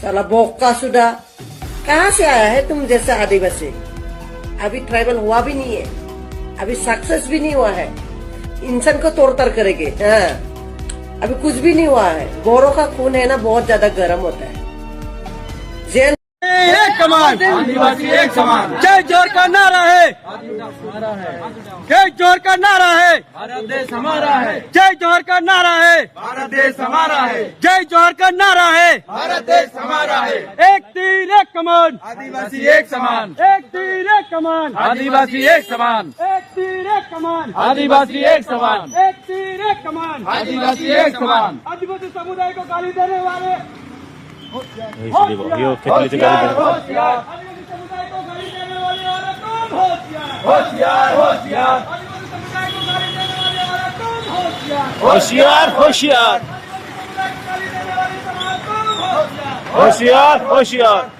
साला बोका सुधा, कहाँ से आया है तुम जैसा आदिवासी? अभी ट्राइबल हुआ भी नहीं है, अभी सक्सेस भी नहीं हुआ है, इंसान को तोड़ ताड़ करेंगे। हाँ, अभी कुछ भी नहीं हुआ है। गोरों का खून है ना, बहुत ज्यादा गर्म होता है। जेल एक कमान, आदिवासी एक समान। जय जोहर का नारा है, जय जोहर का नारा है, भारत देश हमारा है। जय जोहर का नारा है, भारत देश हमारा है। जय जोहर का नारा है, भारत देश हमारा है। एक तीर एक कमान, आदिवासी एक समान। एक तीर एक कमान, आदिवासी एक समान। एक तीर एक कमान, आदिवासी एक समान। एक तीर एक कमान, आदिवासी एक समान। आदिवासी समुदाय को गाली देने वाले होशियार, होशियार, होशियार, होशियार।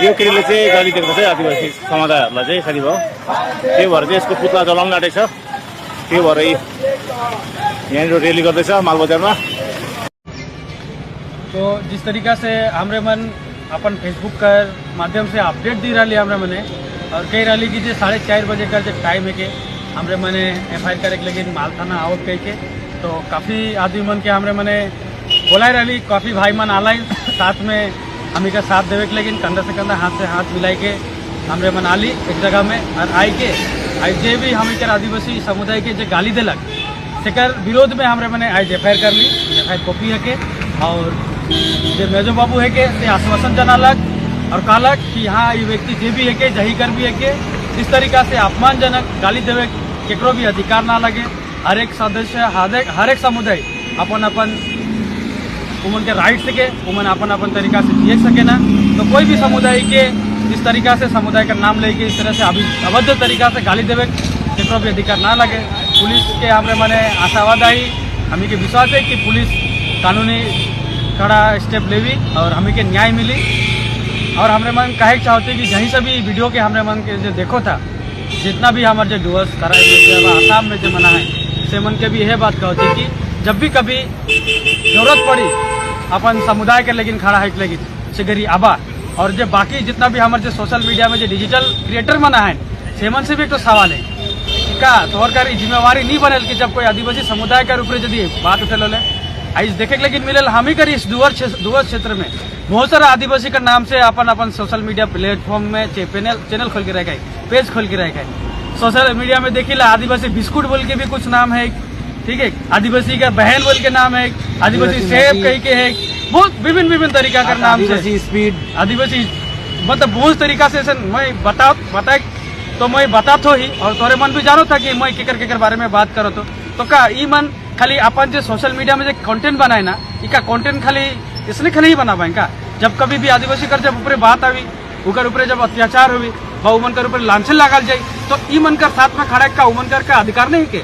यो केटीले चाहिँ गाली दिएको चाहिँ आदिवासी समुदायहरूलाई चाहिँ साथीभाउ, त्यही भएर चाहिँ यसको पुतला जलाउन आँटेको छ। त्यही भएर यहाँनिर रेली गर्दैछ मालबजारमा। तो जिस तरीका से हमरे मन अपन फेसबुक कर माध्यम से अपडेट दी रही हमरे मने, और कई रही की 4:30 बजे का जो टाइम है के हमरे मने FIR करे लेकिन माल थाना आवत कह के, तो काफ़ी आदमी मन के हमरे मने बोलाई रही, काफ़ी भाई मन आलाई साथ में हमी का साथ देवे के, लेकिन कंधा से कंधा हाथ से हाथ मिलाई के हमरे मन आली एक जगह में और आई के आज जे भी हमी के आदिवासी समुदाय के जो गाली दिलक सेकर विरोध में हमरे मने आज FIR कर ली। FIR कॉपी है के, और जो मेजो बाबू है के से आश्वासन जनालक और कहलक कि हाँ ये व्यक्ति जे भी है के जही कर भी है के इस तरीका से अपमानजनक गाली देवे केकरो भी अधिकार ना लगे। हर एक सदस्य हर एक समुदाय अपन अपन उमन के राइट के उमन अपन अपन तरीका से जिए सके ना। तो कोई भी समुदाय के इस तरीका से समुदाय का नाम लेके इस तरह से अभद्र तरीका से गाली देवे केकरो भी अधिकार ना लगे। पुलिस के हमरे मने आशावाद आई, हमी के विश्वास है कि पुलिस कानूनी कड़ा स्टेप लेवी और हमें के न्याय मिली। और हमरे मन कहे चाहते कि जहीं से भी वीडियो के हमरे मन के जो देखो था, जितना भी हमारे जो डुअर्स कराए आसाम में जो मना है से मन के भी यह बात कहते कि जब भी कभी जरूरत पड़ी अपन समुदाय के लेकिन खड़ा है लेकिन से गरी आबा, और जो बाकी जितना भी हमारे जो सोशल मीडिया में जो डिजिटल क्रिएटर मना है से मन से भी एक तो सवाल है का तोहर कर जिम्मेवारी नहीं बनल कि जब कोई आदिवासी समुदाय के ऊपर यदि बात उठे ले आज देखे लेकिन मिलल हम ही करी इस डुअर क्षेत्र में बहुत सारा आदिवासी का नाम से अपन अपन सोशल मीडिया प्लेटफॉर्म में चैनल खोल के रखा है, पेज खोल के रखा है। सोशल मीडिया में देखिला आदिवासी बिस्कुट बोल के भी कुछ नाम है, ठीक है, आदिवासी का बहन बोल के नाम है, आदिवासी सेब कही के है, बहुत विभिन्न तरीका का नाम से स्पीड आदिवासी मतलब बहुत तरीका से मैं बता तो मैं बता तो ही, और तोरे मन भी जानो था कि मैं केकर बारे में बात करो तो का ई मन खाली अपन जो सोशल मीडिया में जो कंटेंट बनाए ना, इका कंटेंट खाली इसने खाली ही बना पाए का। जब कभी भी आदिवासी कर जब ऊपर बात आई उकर ऊपर जब अत्याचार हुई उमन कर ऊपर लांछन लागल जाये तो ई मन कर साथ में खड़ा का उमन कर का अधिकार नहीं के,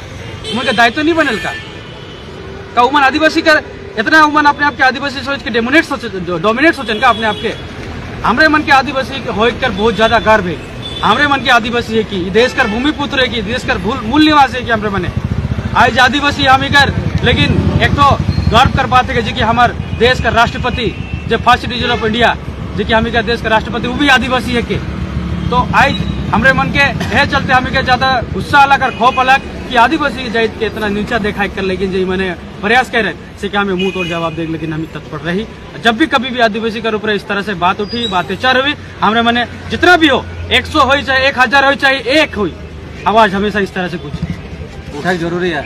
उमन का दायित्व नहीं बनल का उमन आदिवासी कर इतना उमन अपने आप के आदिवासी सोच के डोमिनेट सोचन का अपने आप के। हमरे मन के आदिवासी हो कर बहुत ज्यादा गर्व है, हमरे मन के आदिवासी है कि देश कर भूमि पुत्र है कि देश कर मूल निवासी है कि हमरे मने आज आदिवासी हमी कर, लेकिन एक तो गर्व कर पाते कि जी कि हमारे देश का राष्ट्रपति जो फर्स्ट सिटीजन ऑफ इंडिया जी कि हमी का देश का राष्ट्रपति वो भी आदिवासी है के। तो आज हमरे मन के यह चलते हमी के ज्यादा गुस्सा अलग और खौफ अलग कि आदिवासी जाइत के इतना नीचा देखा कर, लेकिन जी मैंने प्रयास कर रहे से कि हमें मुंह तोड़ जवाब दे, लेकिन हमें तत्पर रही। जब भी कभी भी आदिवासी के ऊपर इस तरह से बात उठी बातें हुई हमरे मने जितना भी हो 100 हो चाहे 1000 हो चाहे 1 हो, आवाज हमेशा इस तरह से कुछ उठा जरूरी है।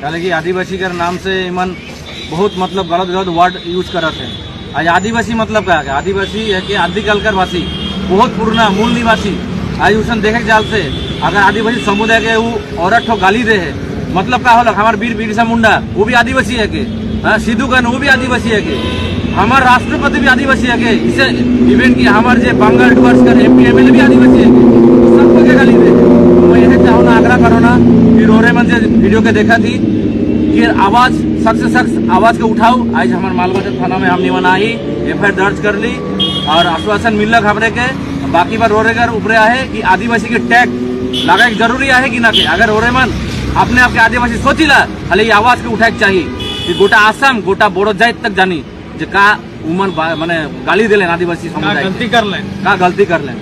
यानी कि आदिवासी के नाम से इमन बहुत मतलब गलत वर्ड यूज करते हैं। आज आदिवासी मतलब क्या है? आदिवासी है कि आदिकालकर वासी, बहुत पुराना मूल निवासी। आज उसन देखे जाल से अगर आदिवासी समुदाय के वो औरत ठो गाली दे है मतलब क्या होलक हमारे वीर बिरसा मुंडा वो भी आदिवासी है के, सिद्धू कान वो भी आदिवासी है के, हमारे राष्ट्रपति भी आदिवासी है के, इसे इवेंट की हमारे जो बंगाल डुअर्स का MP MLA भी आदिवासी है के, सबको क्या गाली दे। मैं यह चाहूँ ना आग्रह करो ना कि रोरे मन से वीडियो के देखा थी कि आवाज सख्त से सख्त आवाज के उठाओ। आज हमारे मालबजार थाना में हम निमन आई FIR दर्ज कर ली और आश्वासन मिलक हमरे के। बाकी बार रोरेगर ऊपर है कि आदिवासी के टैग लगा जरूरी है कि ना के। अगर रोरे मन अपने आप के आदिवासी सोचिला हले आवाज के उठाए चाहिए कि गोटा आसाम गोटा बोड़ो जाइत तक जानी जे का उमन माने गाली दिलें आदिवासी का समुदाय गलती कर लें का गलती कर लें